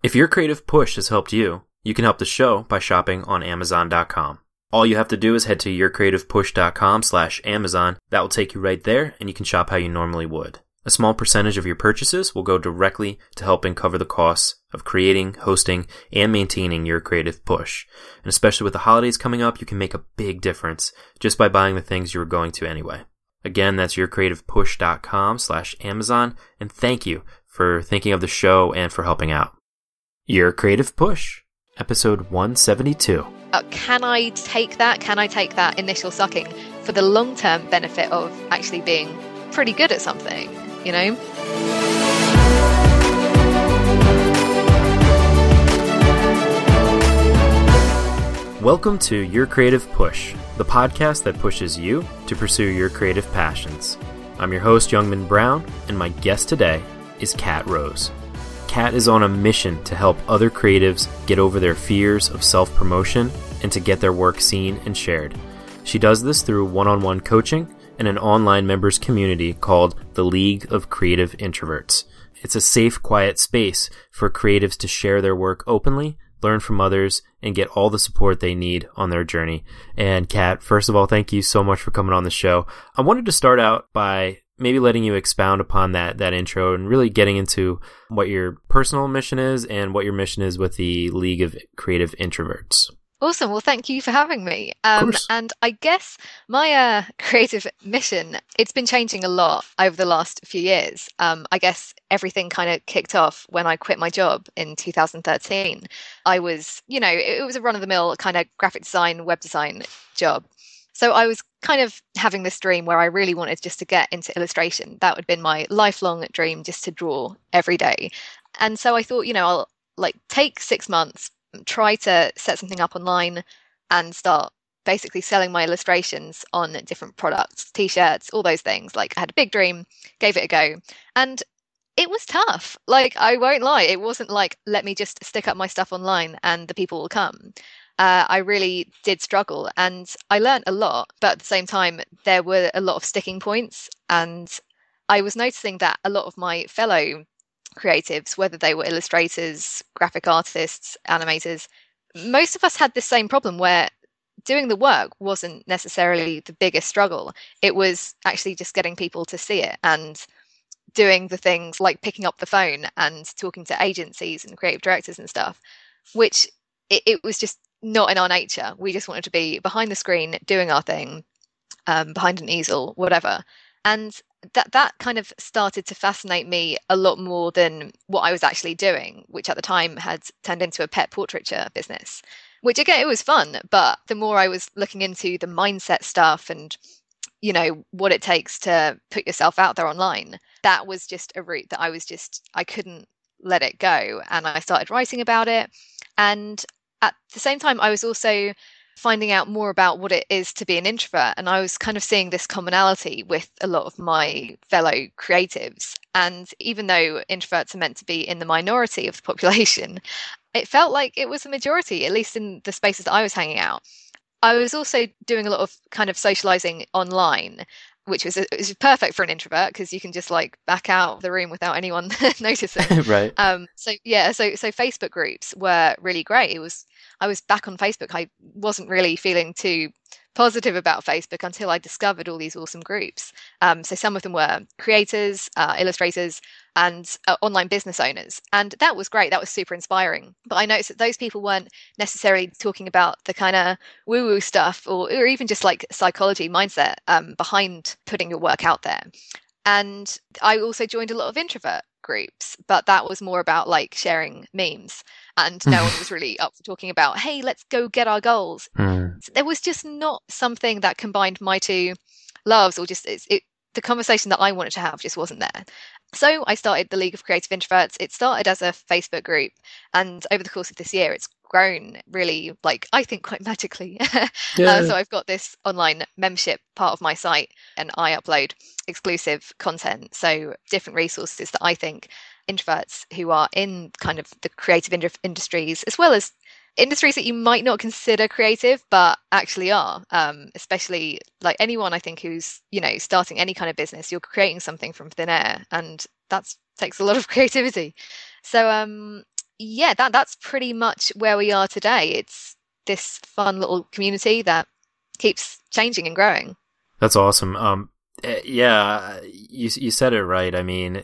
If your creative push has helped you, you can help the show by shopping on Amazon.com. All you have to do is head to yourcreativepush.com/Amazon. That will take you right there, and you can shop how you normally would. A small percentage of your purchases will go directly to helping cover the costs of creating, hosting, and maintaining your creative push. And especially with the holidays coming up, you can make a big difference just by buying the things you were going to anyway. Again, that's yourcreativepush.com/Amazon, and thank you for thinking of the show and for helping out. Your Creative Push, episode 172. Can I take that initial sucking for the long-term benefit of actually being pretty good at something, you know? Welcome to Your Creative Push, the podcast that pushes you to pursue your creative passions. I'm your host, Youngman Brown, and my guest today is Kat Rose. Kat is on a mission to help other creatives get over their fears of self-promotion and to get their work seen and shared. She does this through one-on-one coaching and an online members community called the League of Creative Introverts. It's a safe, quiet space for creatives to share their work openly, learn from others, and get all the support they need on their journey. And Kat, first of all, thank you so much for coming on the show. I wanted to start out by maybe letting you expound upon that intro and really getting into what your personal mission is and what your mission is with the League of Creative Introverts. Awesome. Well, thank you for having me. And I guess my creative mission, it's been changing a lot over the last few years. I guess everything kind of kicked off when I quit my job in 2013. I was, it was a run-of-the-mill kind of graphic design, web design job. So I was kind of having this dream where I really wanted just to get into illustration. That would have been my lifelong dream, just to draw every day. And so I thought, I'll take 6 months, try to set something up online and start basically selling my illustrations on different products, t-shirts, all those things. I had a big dream, gave it a go. And it was tough. I won't lie. It wasn't let me just stick up my stuff online and the people will come. I really did struggle and I learned a lot, but at the same time, there were a lot of sticking points. And I was noticing that a lot of my fellow creatives, whether they were illustrators, graphic artists, animators, most of us had this same problem where doing the work wasn't necessarily the biggest struggle. It was actually just getting people to see it and doing the things like picking up the phone and talking to agencies and creative directors and stuff, which it was just not in our nature. We just wanted to be behind the screen doing our thing, behind an easel, whatever. And that kind of started to fascinate me a lot more than what I was actually doing, which at the time had turned into a pet portraiture business, which again, it was fun. But the more I was looking into the mindset stuff and, what it takes to put yourself out there online, that was just a route that I couldn't let it go. And I started writing about it. And at the same time, I was also finding out more about what it is to be an introvert. And I was kind of seeing this commonality with a lot of my fellow creatives. And even though introverts are meant to be in the minority of the population, it felt like it was a majority, at least in the spaces that I was hanging out. I was also doing a lot of kind of socializing online, which was perfect for an introvert because you can just back out of the room without anyone noticing. Right. So Facebook groups were really great. I was back on Facebook. I wasn't really feeling too positive about Facebook until I discovered all these awesome groups. So some of them were creators, illustrators, and online business owners. And that was great. That was super inspiring. But I noticed that those people weren't necessarily talking about the kind of woo-woo stuff or even just psychology mindset behind putting your work out there. And I also joined a lot of introvert groups, but that was more about sharing memes. And no one was really up for talking about, hey, let's go get our goals. So there was just not something that combined my two loves, or just the conversation that I wanted to have just wasn't there. So I started the League of Creative Introverts. It started as a Facebook group, and over the course of this year, it's grown really, I think, quite magically. Yeah. So I've got this online membership part of my site, and I upload exclusive content. So different resources that I think introverts who are in kind of the creative industries, as well as industries that you might not consider creative, but actually are, especially anyone, I think, who's, starting any kind of business, you're creating something from thin air, and that takes a lot of creativity. So yeah, that's pretty much where we are today. It's this fun little community that keeps changing and growing. That's awesome. Yeah, you said it right. I mean,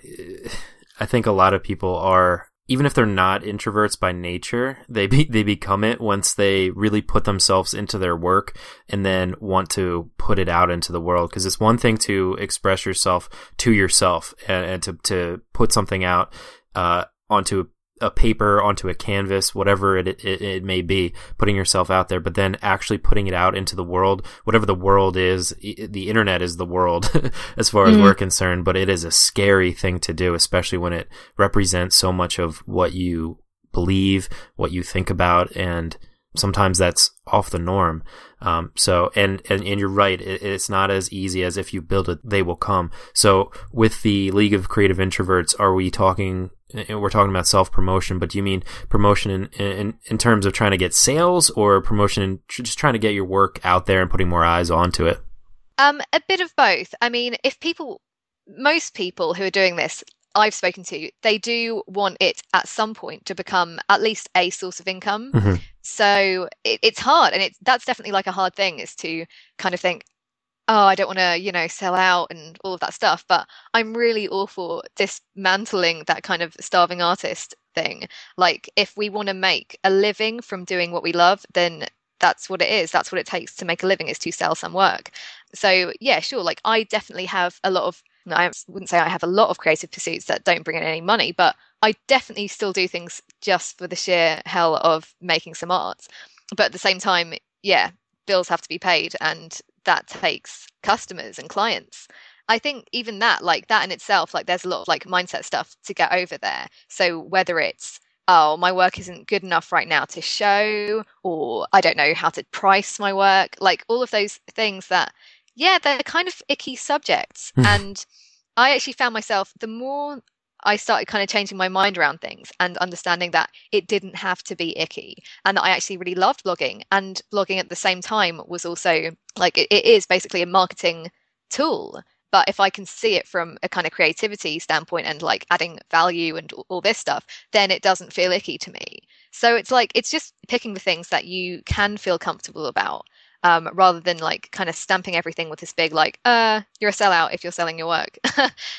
I think a lot of people are, even if they're not introverts by nature, they become it once they really put themselves into their work and then want to put it out into the world. Because it's one thing to express yourself to yourself and to put something out onto a paper, onto a canvas, whatever it may be, putting yourself out there, but then actually putting it out into the world, whatever the world is. The internet is the world as far as we're concerned, but it is a scary thing to do, especially when it represents so much of what you believe, what you think about, and sometimes that's off the norm. So you're right. It's not as easy as if you build it, they will come. So with the League of Creative Introverts, we're talking about self-promotion, but do you mean promotion in terms of trying to get sales, or promotion in just trying to get your work out there and putting more eyes onto it? A bit of both. I mean, most people who are doing this I've spoken to, they do want it at some point to become at least a source of income. Mm-hmm. So it's hard, and that's definitely like a hard thing, is to kind of think, oh, I don't want to, sell out and all of that stuff. But I'm really all for dismantling that kind of starving artist thing. Like, if we want to make a living from doing what we love, then that's what it is. That's what it takes to make a living, is to sell some work. So yeah, sure. Like, I definitely have I wouldn't say I have a lot of creative pursuits that don't bring in any money, but I definitely still do things just for the sheer hell of making some art. But at the same time, yeah, bills have to be paid, and that takes customers and clients. I think even that, like that in itself, like there's a lot of like mindset stuff to get over there. So whether it's, oh, my work isn't good enough right now to show, or I don't know how to price my work, like all of those things that, yeah, they're kind of icky subjects. And I actually found myself, the more I started kind of changing my mind around things and understanding that it didn't have to be icky, and that I actually really loved blogging, and blogging at the same time was also like, it is basically a marketing tool. But if I can see it from a kind of creativity standpoint and like adding value and all this stuff, then it doesn't feel icky to me. So it's like, it's just picking the things that you can feel comfortable about. Rather than like kind of stamping everything with this big like, you're a sellout if you're selling your work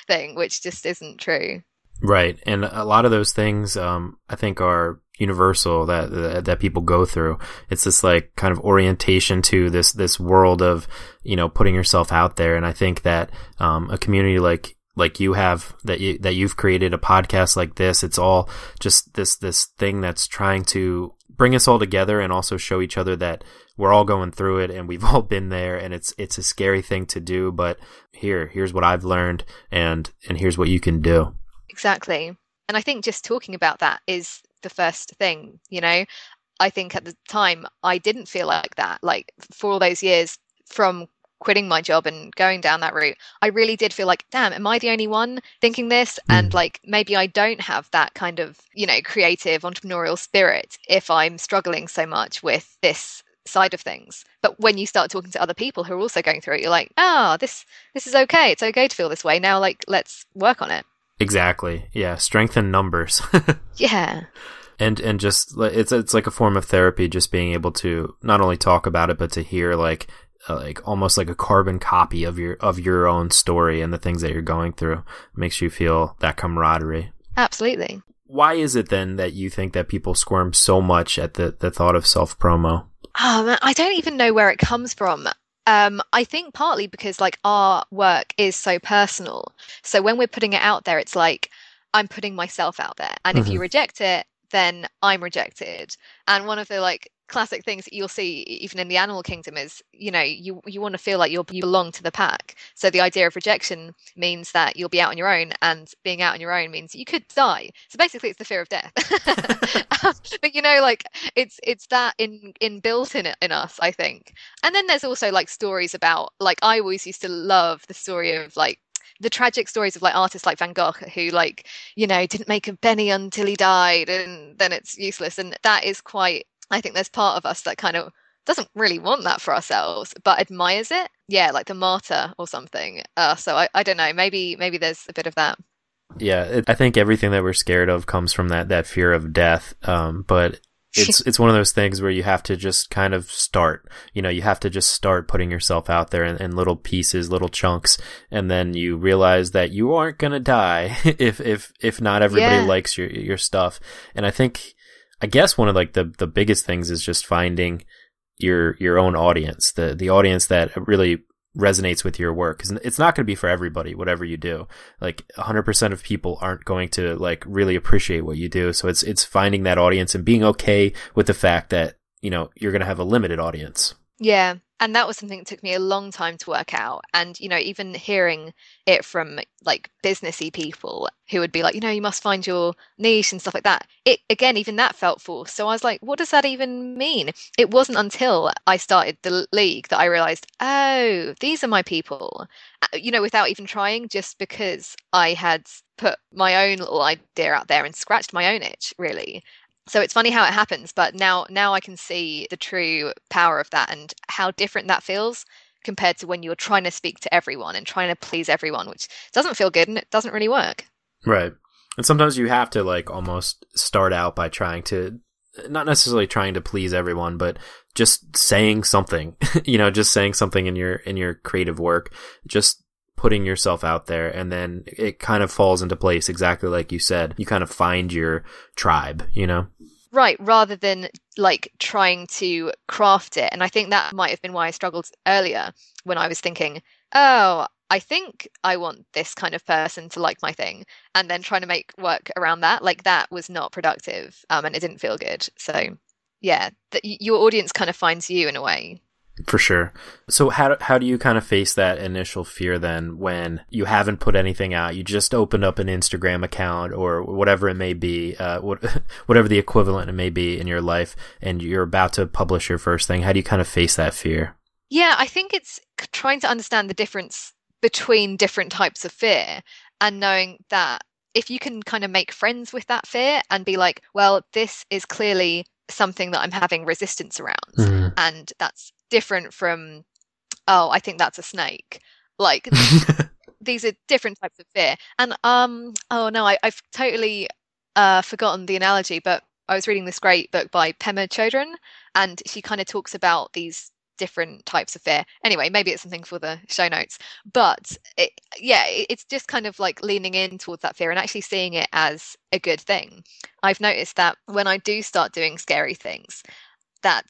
thing, which just isn't true. Right. And a lot of those things, I think, are universal that people go through. It's this like kind of orientation to this world of, putting yourself out there. And I think that a community like you have, that you've created, a podcast like this, it's all just this thing that's trying to bring us all together and also show each other that we're all going through it and we've all been there, and it's a scary thing to do, but here's what I've learned, and here's what you can do. Exactly. And I think just talking about that is the first thing, I think at the time I didn't feel like that. Like, for all those years from quitting my job and going down that route, I really did feel like, damn, am I the only one thinking this? And like, maybe I don't have that kind of, creative entrepreneurial spirit if I'm struggling so much with this side of things. But when you start talking to other people who are also going through it, you're like, this is okay. It's okay to feel this way. Now, like, let's work on it. Exactly. Yeah. Strength in numbers. Yeah. And just, it's like a form of therapy, just being able to not only talk about it, but to hear like almost like a carbon copy of your own story and the things that you're going through. It makes you feel that camaraderie. Absolutely. Why is it then that you think that people squirm so much at the thought of self-promo? Oh, man, I don't even know where it comes from. I think partly because like our work is so personal. So when we're putting it out there, it's like, I'm putting myself out there. And if you reject it, then I'm rejected. And one of the like classic things that you'll see even in the animal kingdom is, you want to feel like you belong to the pack. So the idea of rejection means that you'll be out on your own, and being out on your own means you could die. So basically it's the fear of death. But like it's that built in us, I think. And then there's also like stories about, like, I always used to love the story of like the tragic stories of like artists like Van Gogh, who like, didn't make a penny until he died, and then it's useless. And that is quite, I think there's part of us that kind of doesn't really want that for ourselves, but admires it. Yeah, like the martyr or something. So I don't know, maybe there's a bit of that. Yeah, I think everything that we're scared of comes from that fear of death. But it's one of those things where you have to just kind of start. You have to just start putting yourself out there in little pieces, little chunks, and then you realize that you aren't gonna die if not everybody likes your stuff. And I guess one of like the biggest things is just finding your own audience, the audience that really resonates with your work. 'Cause it's not going to be for everybody, whatever you do. Like 100% of people aren't going to like really appreciate what you do. So it's finding that audience and being okay with the fact that, you're going to have a limited audience. Yeah. And that was something that took me a long time to work out. And, even hearing it from like businessy people who would be like, you must find your niche and stuff like that. Even that felt forced. So I was like, what does that even mean? It wasn't until I started the League that I realized, oh, these are my people, without even trying, just because I had put my own little idea out there and scratched my own itch, really. So it's funny how it happens, but now I can see the true power of that and how different that feels compared to when you're trying to speak to everyone and trying to please everyone, which doesn't feel good and it doesn't really work. Right. And sometimes you have to like almost start out by not necessarily trying to please everyone, but just saying something, just saying something in your creative work, just putting yourself out there, and then it kind of falls into place exactly like you said. You kind of find your tribe, Right, rather than like trying to craft it. And I think that might have been why I struggled earlier when I was thinking, oh, I think I want this kind of person to like my thing, and then trying to make work around that. Like that was not productive, and it didn't feel good. So yeah, your audience kind of finds you in a way. For sure. So how do you kind of face that initial fear then when you haven't put anything out? You just opened up an Instagram account or whatever it may be, whatever the equivalent it may be in your life, and you're about to publish your first thing. How do you kind of face that fear? Yeah, I think it's trying to understand the difference between different types of fear and knowing that if you can kind of make friends with that fear and be like, well, this is clearly something that I'm having resistance around, and that's different from, oh, I think that's a snake. Like these are different types of fear. And oh no, I've totally forgotten the analogy, but I was reading this great book by Pema Chodron, and she kind of talks about these different types of fear. Anyway, maybe it's something for the show notes, but it's just kind of like leaning in towards that fear and actually seeing it as a good thing. I've noticed that when I do start doing scary things, that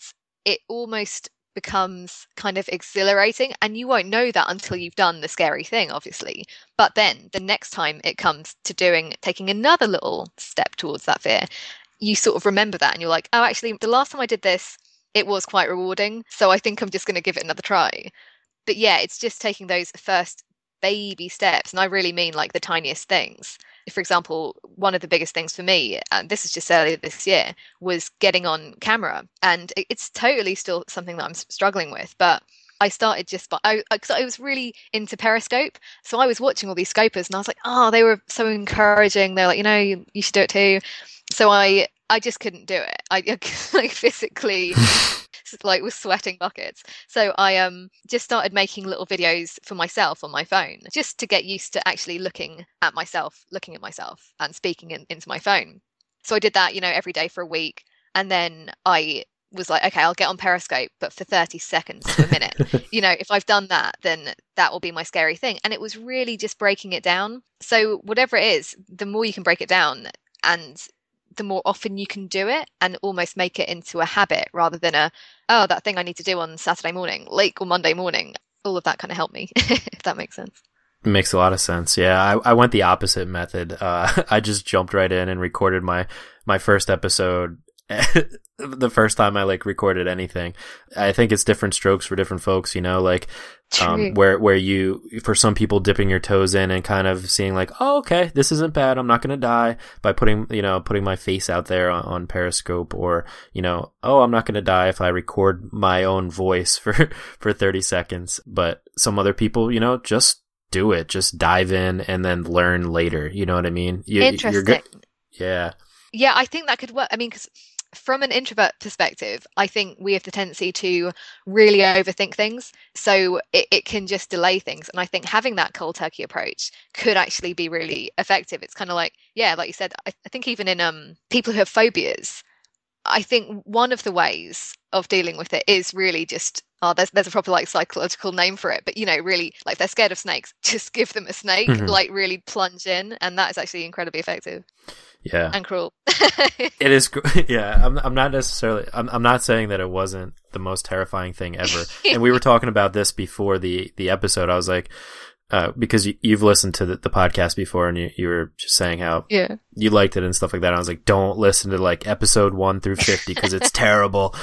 it almost becomes kind of exhilarating, and you won't know that until you've done the scary thing, obviously. But then the next time it comes to taking another little step towards that fear, you sort of remember that and you're like, oh, actually, the last time I did this, it was quite rewarding, so I think I'm just going to give it another try. But yeah, it's just taking those first baby steps, and I really mean like the tiniest things. For example, one of the biggest things for me, and this is just earlier this year, was getting on camera. And it's totally still something that I'm struggling with, but I started just because I was really into Periscope. So I was watching all these scopers and I was like, oh, they were so encouraging. They're like, you should do it too. So I just couldn't do it. I like physically like was sweating buckets. So I just started making little videos for myself on my phone, just to get used to actually looking at myself and speaking into my phone. So I did that, every day for a week. And then I was like, okay, I'll get on Periscope, but for 30 seconds to a minute. If I've done that, then that will be my scary thing. And it was really just breaking it down. So whatever it is, the more you can break it down and the more often you can do it and almost make it into a habit rather than that thing I need to do on Saturday morning, or Monday morning. All of that kind of helped me, if that makes sense. It makes a lot of sense. Yeah, I went the opposite method. I just jumped right in and recorded my first episode the first time I recorded anything. I think it's different strokes for different folks, where you, for some people, dipping your toes in and kind of seeing oh, okay, this isn't bad, I'm not going to die, by putting my face out there on Periscope, or, oh, I'm not going to die if I record my own voice for 30 seconds. But some other people, just do it, just dive in and then learn later. You know what I mean? Interesting. Yeah. Yeah, I think that could work. I mean, because from an introvert perspective, I think we have the tendency to really overthink things. So it can just delay things. And I think having that cold turkey approach could actually be really effective. It's kind of like, yeah, like you said, I think even in people who have phobias, I think one of the ways of dealing with it is really just, there's a proper like psychological name for it, but really, like if they're scared of snakes, just give them a snake, like really plunge in, and that is actually incredibly effective. Yeah. And cruel. It is. Yeah. I'm not necessarily, I'm not saying that it wasn't the most terrifying thing ever. And we were talking about this before the episode. I was like, because you've listened to the podcast before, and you were just saying how you liked it and stuff like that. I was like, don't listen to like episode 1 through 50 because it's terrible.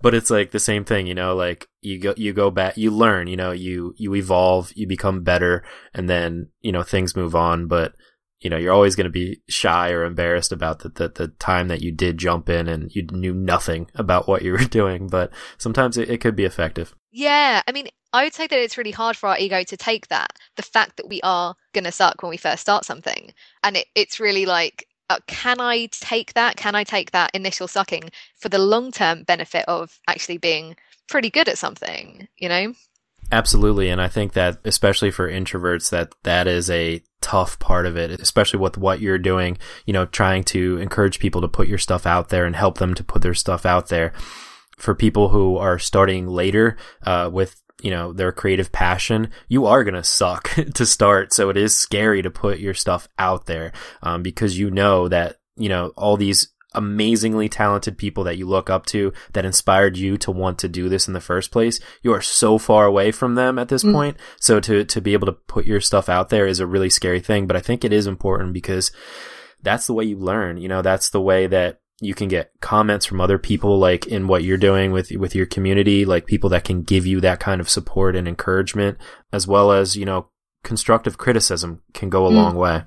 But it's like the same thing, like you go back, you learn, you evolve, you become better, and then things move on. But you're always going to be shy or embarrassed about the time that you did jump in and you knew nothing about what you were doing. But sometimes it could be effective. Yeah, I mean, I would say that it's really hard for our ego to take that, the fact that we are going to suck when we first start something. And it's really like, can I take that? Can I take that initial sucking for the long-term benefit of actually being pretty good at something, Absolutely. And I think that especially for introverts, that is a tough part of it, especially with what you're doing, trying to encourage people to put your stuff out there and help them to put their stuff out there. For people who are starting later, with, their creative passion, you are going to suck to start. So it is scary to put your stuff out there, because that, all these amazingly talented people that you look up to that inspired you to want to do this in the first place, you are so far away from them at this point. So to be able to put your stuff out there is a really scary thing. But I think it is important because that's the way you learn. That's the way that you can get comments from other people, like in what you're doing with your community, like people that can give you that kind of support and encouragement, as well as, constructive criticism can go a long way.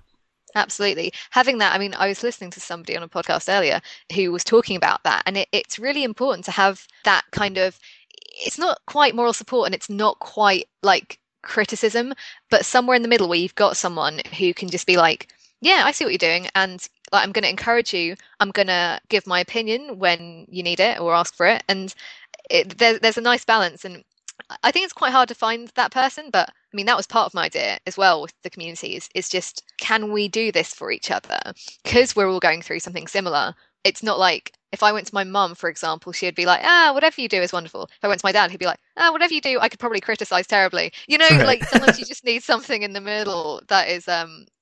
Absolutely. Having that, I mean, I was listening to somebody on a podcast earlier who was talking about that, and it's really important to have that kind of, it's not quite moral support and it's not quite like criticism, but somewhere in the middle where you've got someone who can just be like, yeah, I see what you're doing, and like, I'm going to encourage you. I'm going to give my opinion when you need it or ask for it. And there's a nice balance. And I think it's quite hard to find that person, but I mean, that was part of my idea as well with the communities, is just, can we do this for each other? Because we're all going through something similar. It's not like, if I went to my mum, for example, she'd be like, whatever you do is wonderful. If I went to my dad, he'd be like, whatever you do, I could probably criticize terribly. Right. Like sometimes you just need something in the middle that is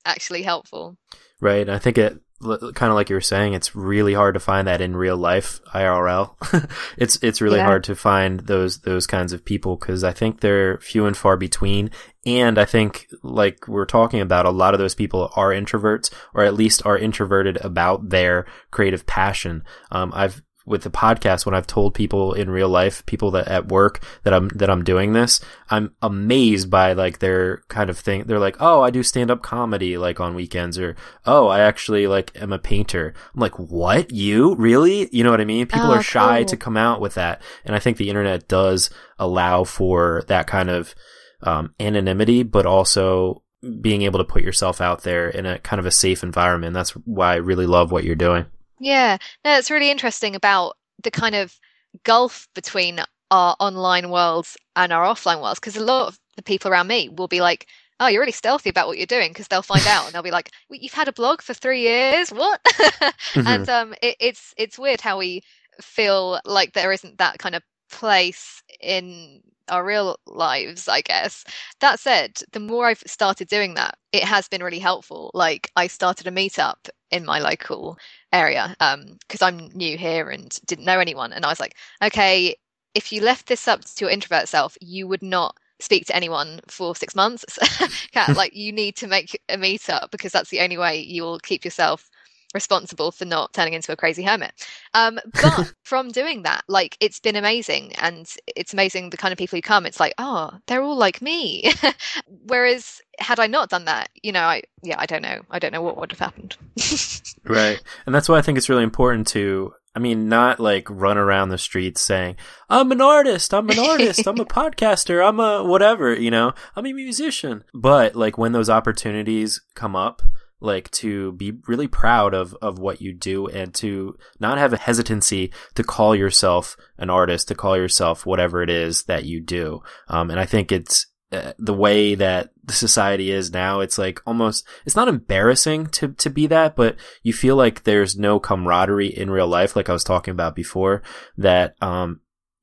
actually helpful. Right. I think it, kind of like you were saying, it's really hard to find that in real life, IRL. It's really hard to find those kinds of people, because I think they're few and far between. And I think, like we're talking about, a lot of those people are introverts, or at least are introverted about their creative passion. With the podcast, when I've told people in real life, people that at work that I'm doing this, I'm amazed by like their kind of thing. They're like, oh, I do stand-up comedy like on weekends, or oh, I actually like am a painter. I'm like, what? You really? You know what I mean? People are shy to come out with that. And I think the internet does allow for that kind of anonymity, but also being able to put yourself out there in a kind of a safe environment. That's why I really love what you're doing. Yeah, no, it's really interesting about the kind of gulf between our online worlds and our offline worlds, because a lot of the people around me will be like, oh, you're really stealthy about what you're doing, because they'll find out and they'll be like, you've had a blog for 3 years? What? And it's weird how we feel like there isn't that kind of place in our real lives, I guess. That said, the more I've started doing that, it has been really helpful. Like, I started a meetup in my local area because I'm new here and didn't know anyone, and I was like, okay, if you left this up to your introvert self, you would not speak to anyone for 6 months. Kat, like, you need to make a meetup, because that's the only way you will keep yourself responsible for not turning into a crazy hermit. But from doing that, like, it's been amazing, and it's amazing the kind of people who come. It's like, oh, they're all like me. Whereas had I not done that, I don't know what would have happened. Right. And that's why I think it's really important to, not like run around the streets saying, I'm an artist, I'm a podcaster, I'm a whatever, I'm a musician. But like when those opportunities come up, like to be really proud of what you do and to not have a hesitancy to call yourself an artist, to call yourself whatever it is that you do. And I think it's the way that the society is now, it's like almost, it's not embarrassing to be that, but you feel like there's no camaraderie in real life, like I was talking about before, that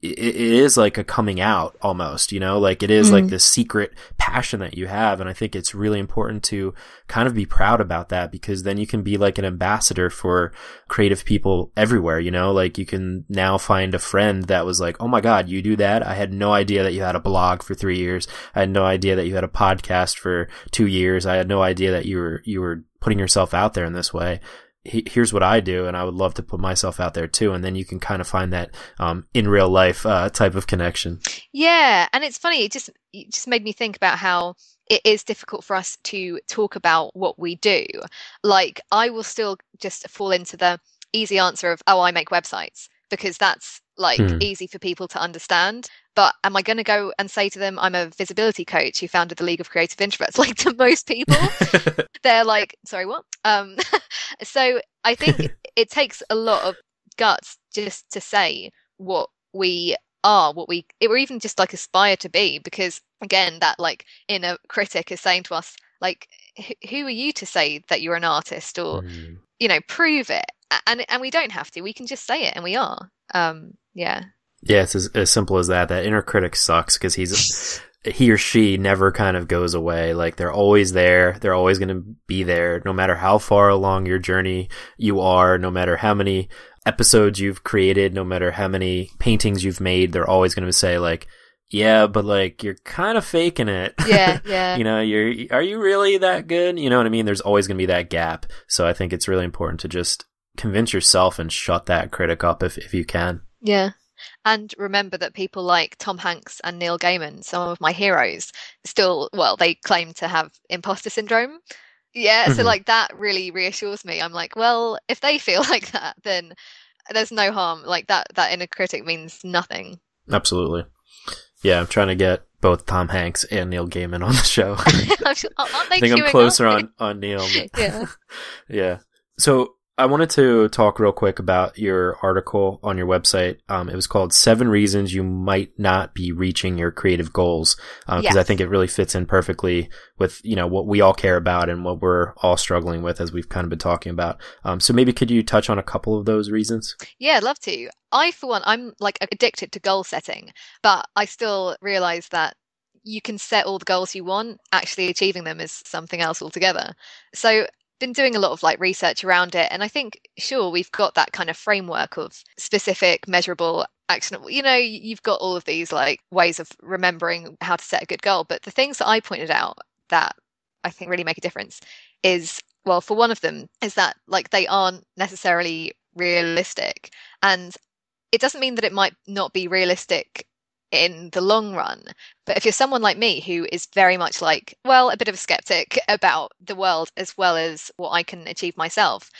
it is like a coming out almost, you know, like it is like this secret passion that you have. And I think it's really important to kind of be proud about that, because then you can be like an ambassador for creative people everywhere, you know, like you can now find a friend that was like, oh my God, you do that? I had no idea that you had a blog for 3 years. I had no idea that you had a podcast for 2 years. I had no idea that you were putting yourself out there in this way. Here's what I do, and I would love to put myself out there too. And then you can kind of find that in real life type of connection. Yeah, and it's funny. It just made me think about how it is difficult for us to talk about what we do. Like, I will still just fall into the easy answer of, oh, I make websites, because that's like easy for people to understand. But am I going to go and say to them, I'm a visibility coach who founded the League of Creative Introverts? Like, to most people, they're like, sorry, what? So I think it takes a lot of guts just to say what we are, or even just like aspire to be, because again, that like inner critic is saying to us, like, who are you to say that you're an artist, or you know, prove it? And we don't have to. We can just say it, and we are. Yeah. Yeah, it's as simple as that. That inner critic sucks, because he or she never kind of goes away. Like, they're always there. They're always going to be there, no matter how far along your journey you are, no matter how many episodes you've created, no matter how many paintings you've made. They're always going to say like, yeah, but like, you're kind of faking it. Yeah, yeah. You know, are you really that good? You know what I mean? There's always going to be that gap. So I think it's really important to just convince yourself and shut that critic up if you can. Yeah. And remember that people like Tom Hanks and Neil Gaiman, some of my heroes, still, well, they claim to have imposter syndrome. Yeah, so like that really reassures me. I'm like, well, if they feel like that, then there's no harm. Like that inner critic means nothing. Absolutely. Yeah, I'm trying to get both Tom Hanks and Neil Gaiman on the show. Aren't they I think I'm closer on Neil. But yeah. Yeah. So I wanted to talk real quick about your article on your website. It was called 7 Reasons You Might Not Be Reaching Your Creative Goals. Because I think it really fits in perfectly with, you know, what we all care about and what we're all struggling with, as we've kind of been talking about. So maybe could you touch on a couple of those reasons? Yeah, I'd love to. For one, I'm like addicted to goal setting, but I still realize that you can set all the goals you want. Actually achieving them is something else altogether. So been doing a lot of like research around it, and I think sure, we've got that kind of framework of specific, measurable, actionable, you know, you've got all of these like ways of remembering how to set a good goal. But the things that I pointed out that I think really make a difference is, well, for one of them is that like they aren't necessarily realistic, and it doesn't mean that it might not be realistic in the long run. But if you're someone like me who is very much like, well, a bit of a skeptic about the world as well as what I can achieve myself,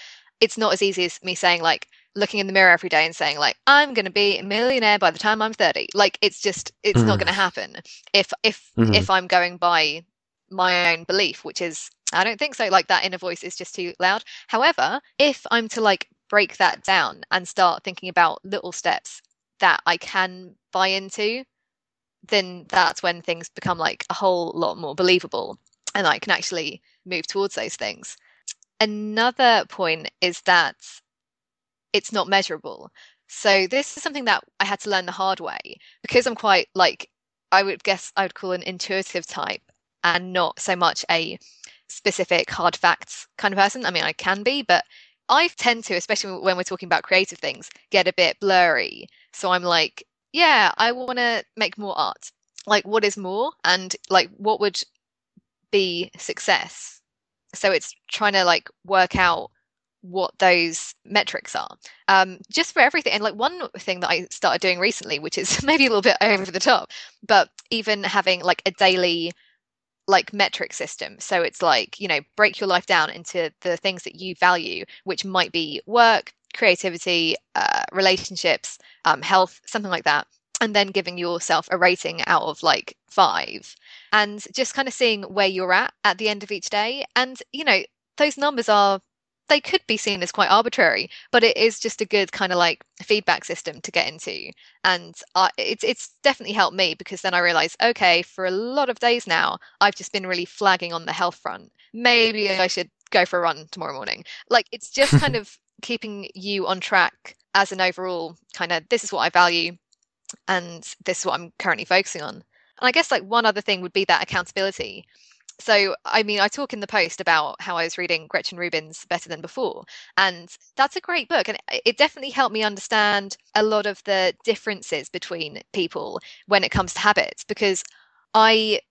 it's not as easy as me saying like, looking in the mirror every day and saying like, I'm going to be a millionaire by the time I'm 30. Like, it's not going to happen if I'm going by my own belief, which is, I don't think so. Like, that inner voice is just too loud. However, if I'm to like break that down and start thinking about little steps that I can buy into, then that's when things become like a whole lot more believable, and I can actually move towards those things. Another point is that it's not measurable. So this is something that I had to learn the hard way, because I'm quite like, I would call an intuitive type and not so much a specific hard facts kind of person. I mean, I can be, but I tend to, especially when we're talking about creative things, get a bit blurry. So I'm like, yeah, I want to make more art. Like, what is more? And like, what would be success? So it's trying to like work out what those metrics are, just for everything. And like, one thing that I started doing recently, which is maybe a little bit over the top, but even having like a daily like metric system. So it's like, you know, break your life down into the things that you value, which might be work, creativity, relationships, health, something like that. And then giving yourself a rating out of like 5, and just kind of seeing where you're at the end of each day. And, you know, those numbers are, they could be seen as quite arbitrary, but it is just a good kind of like feedback system to get into. And it's definitely helped me, because then I realize, okay, for a lot of days now, I've just been really flagging on the health front. Maybe I should go for a run tomorrow morning. Like, it's just kind of keeping you on track as an overall kind of, this is what I value and this is what I'm currently focusing on. And I guess like one other thing would be that accountability. So, I mean, I talk in the post about how I was reading Gretchen Rubin's Better Than Before, and that's a great book. And it definitely helped me understand a lot of the differences between people when it comes to habits, because at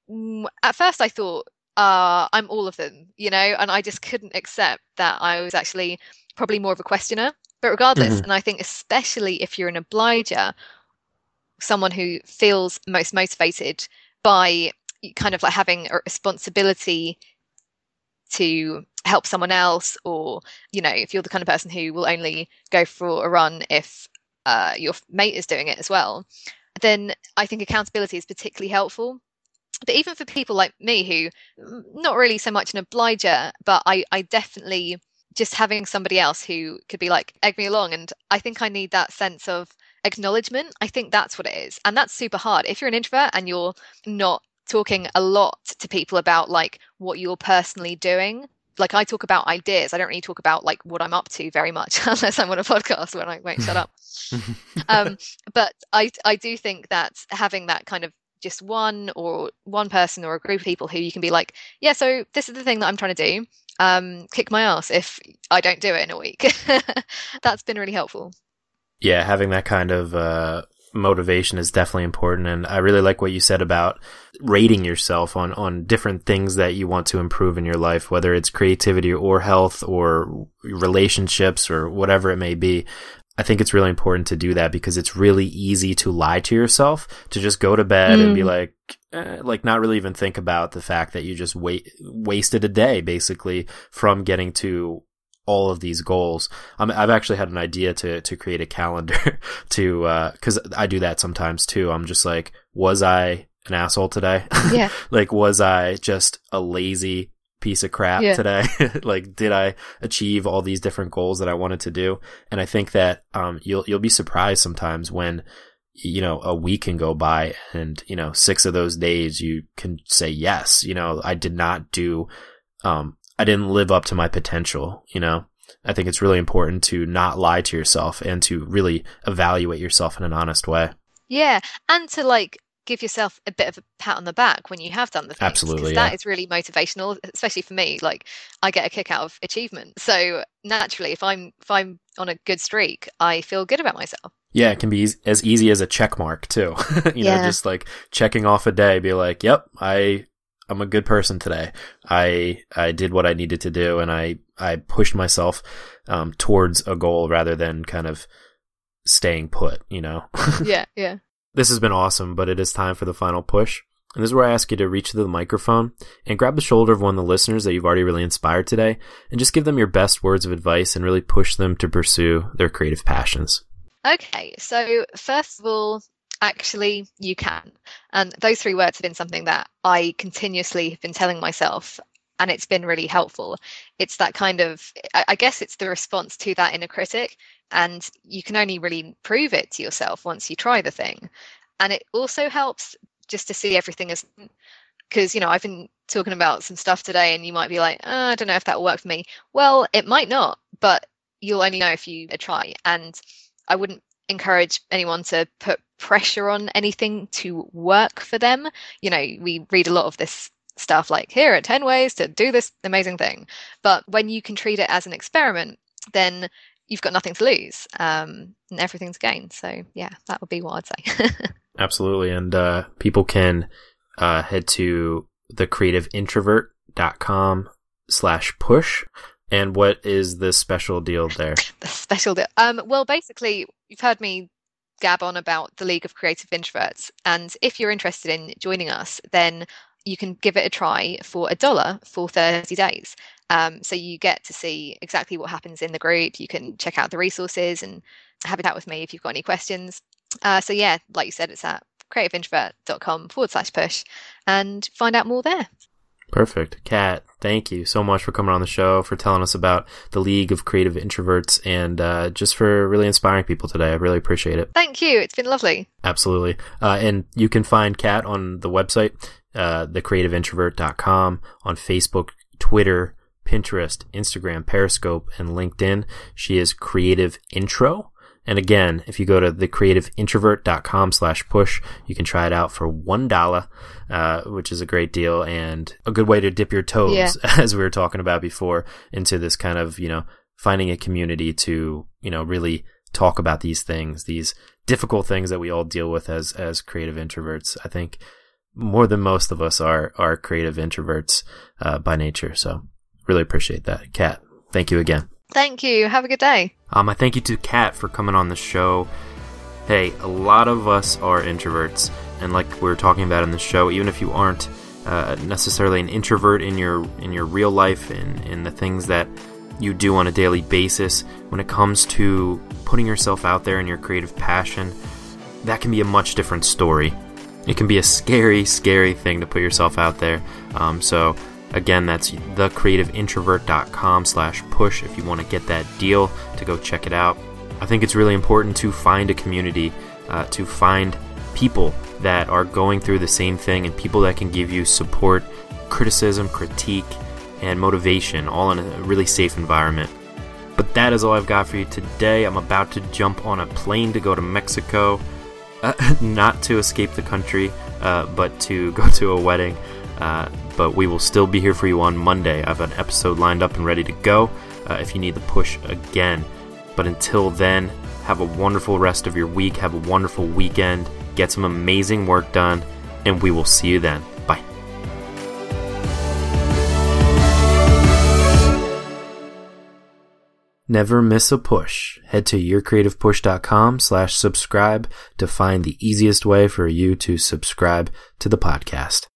first I thought, I'm all of them, and I just couldn't accept that I was actually probably more of a questioner. But regardless, and I think especially if you're an obliger, someone who feels most motivated by kind of like having a responsibility to help someone else, or if you're the kind of person who will only go for a run if your mate is doing it as well, then I think accountability is particularly helpful. But even for people like me, who not really so much an obliger, but I definitely just having somebody else who could be like, egg me along, and I think I need that sense of acknowledgement. I think that's what it is, and that's super hard if you're an introvert and you're not talking a lot to people about like what you're personally doing. Like, I talk about ideas. I don't really talk about like what I'm up to very much unless I'm on a podcast when I won't shut up. But I do think that having that kind of just one person or a group of people who you can be like, yeah, so this is the thing that I'm trying to do. Kick my ass if I don't do it in a week. That's been really helpful. Yeah, having that kind of motivation is definitely important, and I really like what you said about rating yourself on different things that you want to improve in your life, whether it's creativity or health or relationships or whatever it may be. I think it's really important to do that, because it's really easy to lie to yourself, to just go to bed and be like not really even think about the fact that you just wasted a day basically from getting to all of these goals. I've actually had an idea to create a calendar cause I do that sometimes too. I'm just like, was I an asshole today? Yeah. Like, was I just a lazy piece of crap today? Like, did I achieve all these different goals that I wanted to do? And I think that, you'll be surprised sometimes when, a week can go by and, 6 of those days you can say, yes, I did not do, I didn't live up to my potential, I think it's really important to not lie to yourself and to really evaluate yourself in an honest way. Yeah. And to like give yourself a bit of a pat on the back when you have done the things. Absolutely. Because that is really motivational, especially for me. Like, I get a kick out of achievement. So naturally, if I'm on a good streak, I feel good about myself. Yeah, it can be as easy as a check mark too. Just like checking off a day, be like, yep, I'm a good person today. I did what I needed to do, and I pushed myself towards a goal rather than kind of staying put, Yeah. This has been awesome, but it is time for the final push. And this is where I ask you to reach to the microphone and grab the shoulder of one of the listeners that you've already really inspired today, and just give them your best words of advice and really push them to pursue their creative passions. Okay, so first of all, actually, you can. And those 3 words have been something that I continuously have been telling myself, and it's been really helpful. It's that kind of, I guess it's the response to that inner critic, and you can only really prove it to yourself once you try the thing. And it also helps just to see everything as, because, I've been talking about some stuff today and you might be like, I don't know if that will work for me. Well, it might not, but you'll only know if you try. And I wouldn't encourage anyone to put pressure on anything to work for them. We read a lot of this stuff like, here are 10 ways to do this amazing thing. But when you can treat it as an experiment, then you've got nothing to lose, and everything's gained. So yeah, that would be what I'd say. Absolutely. And people can head to thecreativeintrovert.com/push. And what is the special deal there? The special deal. Well, basically, you've heard me gab on about the League of Creative Introverts. And if you're interested in joining us, then you can give it a try for $1 for 30 days. So you get to see exactly what happens in the group. You can check out the resources and have a chat with me if you've got any questions. So yeah, like you said, it's at creativeintrovertcom/push and find out more there. Perfect. Kat, thank you so much for coming on the show, for telling us about the League of Creative Introverts, and just for really inspiring people today. I really appreciate it. Thank you. It's been lovely. Absolutely. And you can find Kat on the website, thecreativeintrovert.com, on Facebook, Twitter, Pinterest, Instagram, Periscope, and LinkedIn. She is Creative Intro. And again, if you go to thecreativeintrovert.com/push, you can try it out for $1, which is a great deal and a good way to dip your toes, as we were talking about before, into this kind of, finding a community to, really talk about these things, these difficult things that we all deal with as creative introverts. I think more than most of us are creative introverts by nature. So really appreciate that. Kat, thank you again. Thank you. Have a good day. I thank you to Kat for coming on the show. Hey, a lot of us are introverts, and like we were talking about in the show, even if you aren't necessarily an introvert in your real life and in the things that you do on a daily basis, when it comes to putting yourself out there in your creative passion, that can be a much different story. It can be a scary, scary thing to put yourself out there. So again, that's thecreativeintrovert.com/push if you want to get that deal, to go check it out. I think it's really important to find a community, to find people that are going through the same thing, and people that can give you support, criticism, critique, and motivation, all in a really safe environment. But that is all I've got for you today. I'm about to jump on a plane to go to Mexico, not to escape the country, but to go to a wedding. But we will still be here for you on Monday. I have an episode lined up and ready to go if you need the push again. But until then, have a wonderful rest of your week. Have a wonderful weekend. Get some amazing work done, and we will see you then. Bye. Never miss a push. Head to yourcreativepush.com/subscribe to find the easiest way for you to subscribe to the podcast.